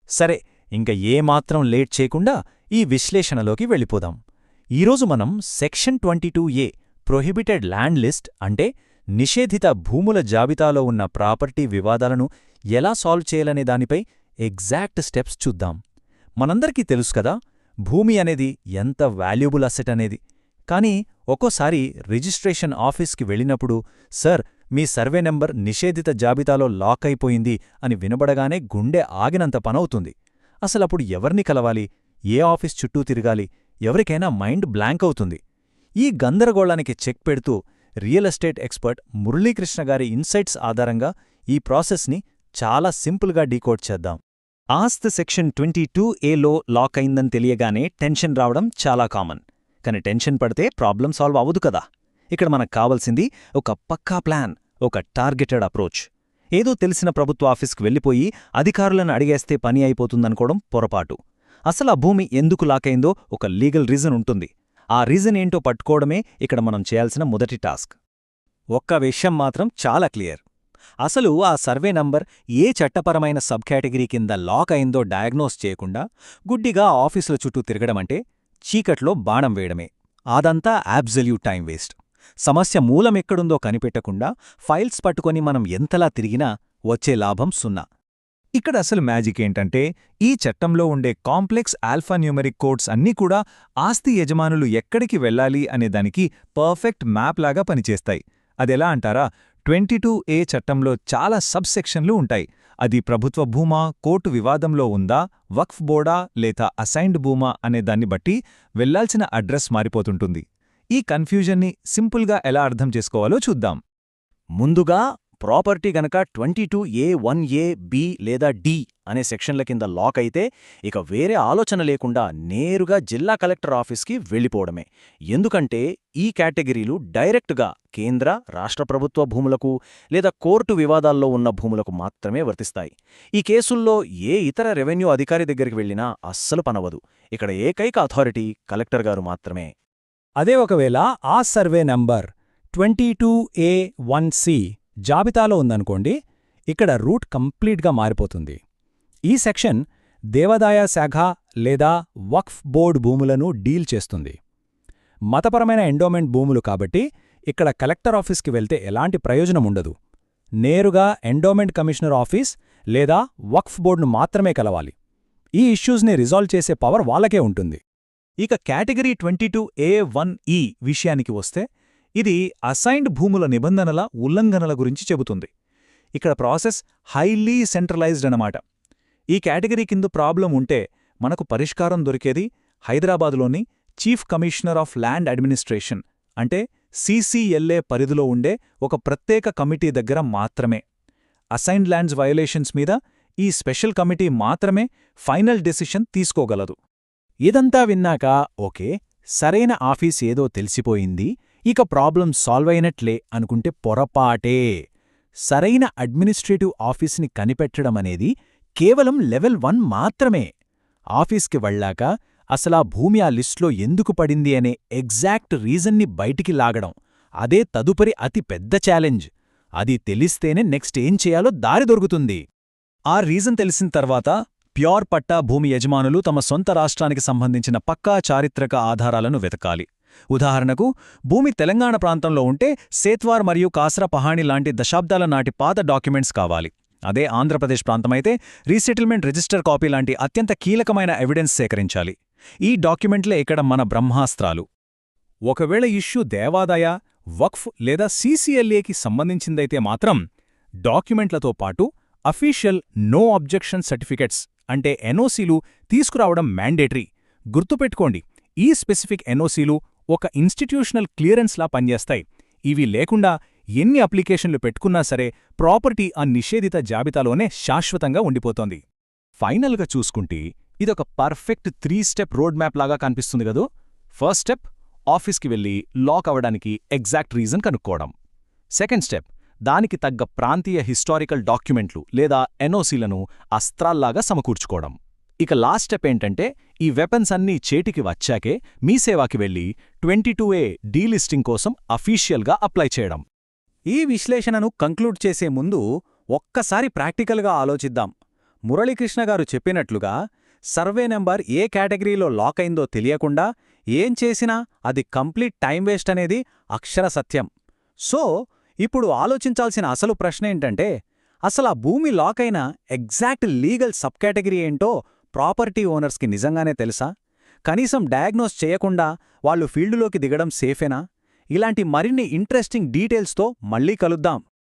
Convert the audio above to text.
సరే, ఇంక ఏమాత్రం లేట్ చేయకుండా ఈ విశ్లేషణలోకి వెళ్ళిపోదాం. ఈరోజు మనం section 22A prohibited land list అంటే నిషేధిత భూముల జాబితాలో ఉన్న ప్రాపర్టీ వివాదాలను ఎలా సాల్వ్ చేయాలనే దానిపై ఎగ్జాక్ట్ స్టెప్స్ చూద్దాం. మనందరికీ తెలుసు కదా, భూమి అనేది ఎంత వాల్యుబుల్ అసెట్ అనేది. కానీ ఒక్కోసారి రిజిస్ట్రేషన్ ఆఫీస్కి వెళ్ళినప్పుడు సర్, మీ సర్వే నెంబర్ నిషేధిత జాబితాలో లాక్ అయిపోయింది అని వినబడగానే గుండె ఆగినంత పనవుతుంది. అసలప్పుడు ఎవర్ని కలవాలి, ఏ ఆఫీస్ చుట్టూ తిరగాలి, ఎవరికైనా మైండ్ బ్లాంక్ అవుతుంది. ఈ గందరగోళానికి చెక్ పెడుతూ రియల్ ఎస్టేట్ ఎక్స్పర్ట్ మురళీకృష్ణ గారి ఇన్సైట్స్ ఆధారంగా ఈ ప్రాసెస్ని చాలా సింపుల్గా డీకోడ్ చేద్దాం. ఆస్తి సెక్షన్ 22Aలో లాక్ అయిందని తెలియగానే టెన్షన్ రావడం చాలా కామన్. కానీ టెన్షన్ పడితే ప్రాబ్లం సాల్వ్ అవ్వదు కదా. ఇక్కడ మనకు కావాల్సింది ఒక పక్కా ప్లాన్, ఒక టార్గెటెడ్ అప్రోచ్. ఏదో తెలిసిన ప్రభుత్వ ఆఫీస్కి వెళ్ళిపోయి అధికారులను అడిగేస్తే పని అయిపోతుందనుకోవడం పొరపాటు. అసలు ఆ భూమి ఎందుకు లాకైందో ఒక లీగల్ రీజన్ ఉంటుంది. ఆ రీజన్ ఏంటో పట్టుకోవడమే ఇక్కడ మనం చేయాల్సిన మొదటి టాస్క్. ఒక్క విషయం మాత్రం చాలా క్లియర్. అసలు ఆ సర్వే నంబర్ ఏ చట్టపరమైన సబ్ కేటగిరీ కింద లాక్ అయిందో డయాగ్నోస్ చేయకుండా గుడ్డిగా ఆఫీసుల చుట్టూ తిరగడమంటే చీకట్లో బాణం వేయడమే. అదంతా అబ్సల్యూట్ టైం వేస్ట్. సమస్య మూలమెక్కడుందో కనిపెట్టకుండా ఫైల్స్ పట్టుకొని మనం ఎంతలా తిరిగినా వచ్చే లాభం సున్నా. ఇక్కడ అసలు మ్యాజిక్ ఏంటంటే, ఈ చట్టంలో ఉండే కాంప్లెక్స్ ఆల్ఫాన్యూమరిక్ కోడ్స్ అన్నీ కూడా ఆస్తి యజమానులు ఎక్కడికి వెళ్లాలి అనేదానికి పర్ఫెక్ట్ మ్యాప్ లాగా పనిచేస్తాయి. అదెలా అంటారా, 22A చట్టంలో చాలా సబ్సెక్షన్లు ఉంటాయి. అది ప్రభుత్వ భూమా, కోర్టు వివాదంలో ఉందా, వక్ఫ్ బోర్డా లేదా అసైన్డ్ భూమా అనేదాన్ని బట్టి వెళ్లాల్సిన అడ్రస్ మారిపోతుంటుంది. ఈ కన్ఫ్యూజన్ని సింపుల్గా ఎలా అర్థం చేసుకోవాలో చూద్దాం. ముందుగా ప్రాపర్టీ గనక 22A 1A B లేదా D అనే సెక్షన్ల కింద లాక్ అయితే ఇక వేరే ఆలోచన లేకుండా నేరుగా జిల్లా కలెక్టర్ ఆఫీస్కి వెళ్ళిపోవడమే. ఎందుకంటే ఈ కేటగిరీలు డైరెక్ట్గా కేంద్ర, రాష్ట్ర ప్రభుత్వ భూములకు లేదా కోర్టు వివాదాల్లో ఉన్న భూములకు మాత్రమే వర్తిస్తాయి. ఈ కేసుల్లో ఏ ఇతర రెవెన్యూ అధికారి దగ్గరికి వెళ్ళినా అస్సలు పనవదు. ఇక్కడ ఏకైక అథారిటీ కలెక్టర్ గారు మాత్రమే. అదే ఒకవేళ ఆ సర్వే నంబర్ 22A 1C జాబితాలో ఉందనుకోండి, ఇక్కడ రూట్ కంప్లీట్గా మారిపోతుంది. ఈ సెక్షన్ దేవాదాయ శాఖ లేదా వక్ఫ్ బోర్డ్ భూములను డీల్ చేస్తుంది. మతపరమైన ఎండోమెంట్ భూములు కాబట్టి ఇక్కడ కలెక్టర్ ఆఫీస్కి వెళ్తే ఎలాంటి ప్రయోజనం ఉండదు. నేరుగా ఎండోమెంట్ కమిషనర్ ఆఫీస్ లేదా వక్ఫ్ బోర్డును మాత్రమే కలవాలి. ఈ ఇష్యూస్ని రిజాల్వ్ చేసే పవర్ వాళ్ళకే ఉంటుంది. ఇక కేటగిరీ 22A 1E విషయానికి వస్తే, ఇది అసైన్డ్ భూముల నిబంధనల ఉల్లంఘనల గురించి చెబుతుంది. ఇక్కడ ప్రాసెస్ హైలీ సెంట్రలైజ్డ్ అన్నమాట. ఈ కేటగిరీ కింద ప్రాబ్లం ఉంటే మనకు పరిష్కారం దొరికేది హైదరాబాదులోని chief commissioner of land administration అంటే CCLA పరిధిలో ఉండే ఒక ప్రత్యేక కమిటీ దగ్గర మాత్రమే. అసైన్డ్ ల్యాండ్స్ వయోలేషన్స్ మీద ఈ స్పెషల్ కమిటీ మాత్రమే ఫైనల్ డెసిషన్ తీసుకోగలదు. ఇదంతా విన్నాక ఓకే, సరైన ఆఫీస్ ఏదో తెలిసిపోయింది, ఇక ప్రాబ్లం సాల్వ్ అయినట్లే అనుకుంటే పొరపాటే. సరైన అడ్మినిస్ట్రేటివ్ ఆఫీస్ని కనిపెట్టడమనేది కేవలం లెవెల్ 1 మాత్రమే. ఆఫీస్కి వెళ్ళాక అసలా భూమి ఆ లిస్ట్లో ఎందుకు పడింది అనే ఎగ్జాక్ట్ రీజన్ని బయటికి లాగడం, అదే తదుపరి అతి పెద్ద ఛాలెంజ్. అది తెలిస్తేనే నెక్స్ట్ ఏం చేయాలో దారి దొరుకుతుంది. ఆ రీజన్ తెలిసిన తర్వాత ప్యూర్ పట్టా భూమి యజమానులు తమ సొంత రాష్ట్రానికి సంబంధించిన పక్కా చారిత్రక ఆధారాలను వెతకాలి. ఉదాహరణకు, భూమి తెలంగాణ ప్రాంతంలో ఉంటే సేత్వార్ మరియు కాసర పహాణి లాంటి దశాబ్దాల నాటి పాత డాక్యుమెంట్స్ కావాలి. అదే ఆంధ్రప్రదేశ్ ప్రాంతమైతే రీసెటిల్మెంట్ రిజిస్టర్ కాపీ లాంటి అత్యంత కీలకమైన ఎవిడెన్స్ సేకరించాలి. ఈ డాక్యుమెంట్లే ఇక్కడ మన బ్రహ్మాస్త్రాలు. ఒకవేళ ఇష్యూ దేవాదాయ, వక్ఫ్ లేదా CCLAకి సంబంధించిందైతే మాత్రం డాక్యుమెంట్లతో పాటు అఫీషియల్ నో అబ్జెక్షన్ సర్టిఫికెట్స్ అంటే NOCలు తీసుకురావడం మ్యాండేటరీ. గుర్తుపెట్టుకోండి, ఈ స్పెసిఫిక్ NOCలు ఒక ఇన్స్టిట్యూషనల్ క్లియరెన్స్లా పనిచేస్తాయి. ఇవి లేకుండా ఎన్ని అప్లికేషన్లు పెట్టుకున్నా సరే ప్రాపర్టీ ఆ నిషేధిత జాబితాలోనే శాశ్వతంగా ఉండిపోతోంది. ఫైనల్గా చూసుకుంటే ఇదొక పర్ఫెక్ట్ 3 స్టెప్ రోడ్ మ్యాప్ లాగా కనిపిస్తుంది కదూ. ఫస్ట్ స్టెప్, ఆఫీస్కి వెళ్ళి లాక్ అవ్వడానికి ఎగ్జాక్ట్ రీజన్ కనుక్కోవడం. సెకండ్ స్టెప్, దానికి తగ్గ ప్రాంతీయ హిస్టారికల్ డాక్యుమెంట్లు లేదా NOCలను అస్త్రాల్లాగా సమకూర్చుకోవడం. ఇక లాస్ట్ స్టెప్ ఏంటంటే, ఈ వెపన్స్ అన్నీ చేటికి వచ్చాకే మీ సేవాకి వెళ్ళి 22A డీలిస్టింగ్ కోసం అఫీషియల్గా అప్లై చేయడం. ఈ విశ్లేషణను కంక్లూడ్ చేసే ముందు ఒక్కసారి ప్రాక్టికల్గా ఆలోచిద్దాం. మురళీకృష్ణ గారు చెప్పినట్లుగా సర్వే నెంబర్ ఏ కేటగిరీలో లాక్ అయిందో తెలియకుండా ఏం చేసినా అది కంప్లీట్ టైం వేస్ట్ అనేది అక్షర సత్యం. సో ఇప్పుడు ఆలోచించాల్సిన అసలు ప్రశ్న ఏంటంటే, అసలు ఆ భూమి లాక్ అయిన ఎగ్జాక్ట్ లీగల్ సబ్ కేటగిరీ ఏంటో ప్రాపర్టీ ఓనర్స్కి నిజంగానే తెలుసా? కనీసం డయాగ్నోస్ చేయకుండా వాళ్ళు ఫీల్డులోకి దిగడం సేఫేనా? ఇలాంటి మరిన్ని ఇంట్రెస్టింగ్ డీటెయిల్స్తో మళ్ళీ కలుద్దాం.